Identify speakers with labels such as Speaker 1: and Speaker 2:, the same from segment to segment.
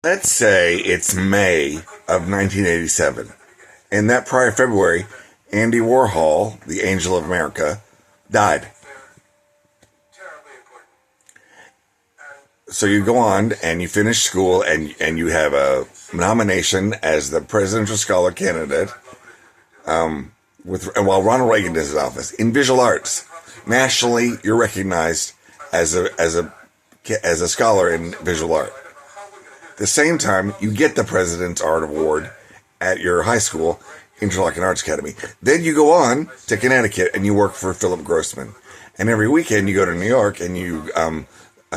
Speaker 1: Let's say it's May of 1987. And that prior February, Andy Warhol, the Angel of America, died. So you go on and you finish school and you have a nomination as the presidential scholar candidate while Ronald Reagan is in office in visual arts. Nationally, you're recognized as a scholar in visual art. At the same time, you get the President's Art Award at your high school, Interlochen Arts Academy. Then you go on to Connecticut and you work for Philip Grossman. And every weekend you go to New York and you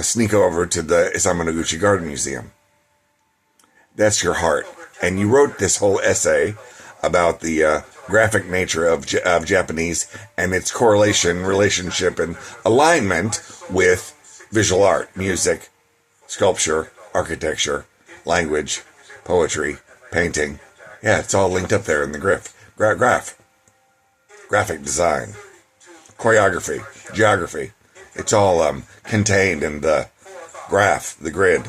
Speaker 1: sneak over to the Isamu Noguchi Garden Museum. That's your heart. And you wrote this whole essay about the graphic nature of Japanese and its correlation, relationship, and alignment with visual art, music, sculpture, architecture, language, poetry, painting. Yeah, it's all linked up there in the graphic design, choreography, geography. It's all contained in the graph, the grid.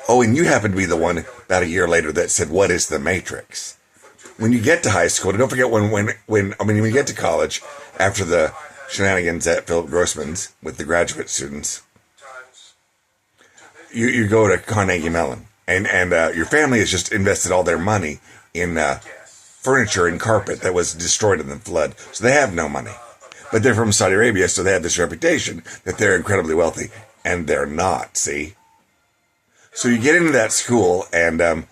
Speaker 1: Oh, and you happen to be the one about a year later that said, "What is the matrix?" When you get to high school, don't forget when you get to college, after the shenanigans at Philip Grossman's with the graduate students, you go to Carnegie Mellon, and your family has just invested all their money in furniture and carpet that was destroyed in the flood, so they have no money. But they're from Saudi Arabia, so they have this reputation that they're incredibly wealthy, and they're not, see? So you get into that school, and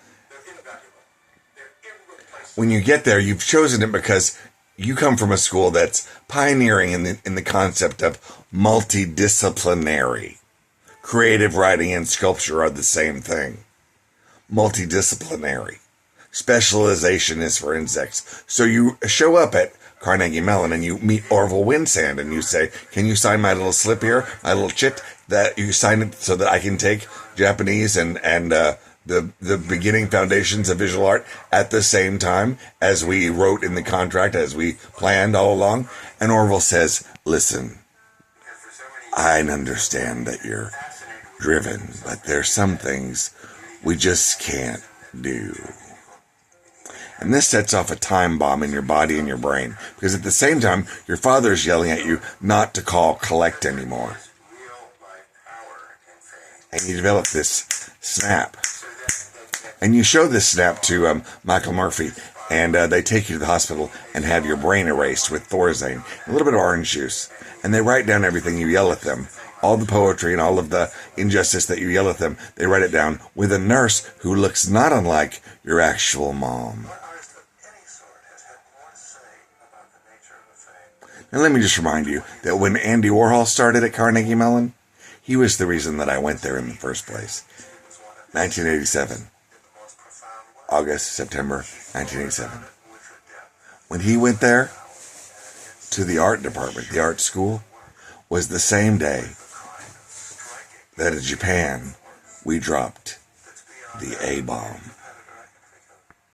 Speaker 1: when you get there, you've chosen it because you come from a school that's pioneering in the concept of multidisciplinary. Creative writing and sculpture are the same thing. Multidisciplinary. Specialization is for insects. So you show up at Carnegie Mellon and you meet Orville Winsand and you say, "Can you sign my little slip here, my little chit, that you sign it so that I can take Japanese and the beginning foundations of visual art at the same time as we wrote in the contract, as we planned all along?" And Orville says, "Listen, I understand that you're driven, but there's some things we just can't do." And this sets off a time bomb in your body and your brain, because at the same time, your father's yelling at you not to call collect anymore. And you develop this snap. And you show this snap to Michael Murphy, and they take you to the hospital and have your brain erased with Thorazine, a little bit of orange juice. And they write down everything you yell at them. All the poetry and all of the injustice that you yell at them, they write it down with a nurse who looks not unlike your actual mom. And let me just remind you that when Andy Warhol started at Carnegie Mellon, he was the reason that I went there in the first place. 1987. August, September 1987. When he went there to the art department, the art school, was the same day that in Japan we dropped the A-bomb.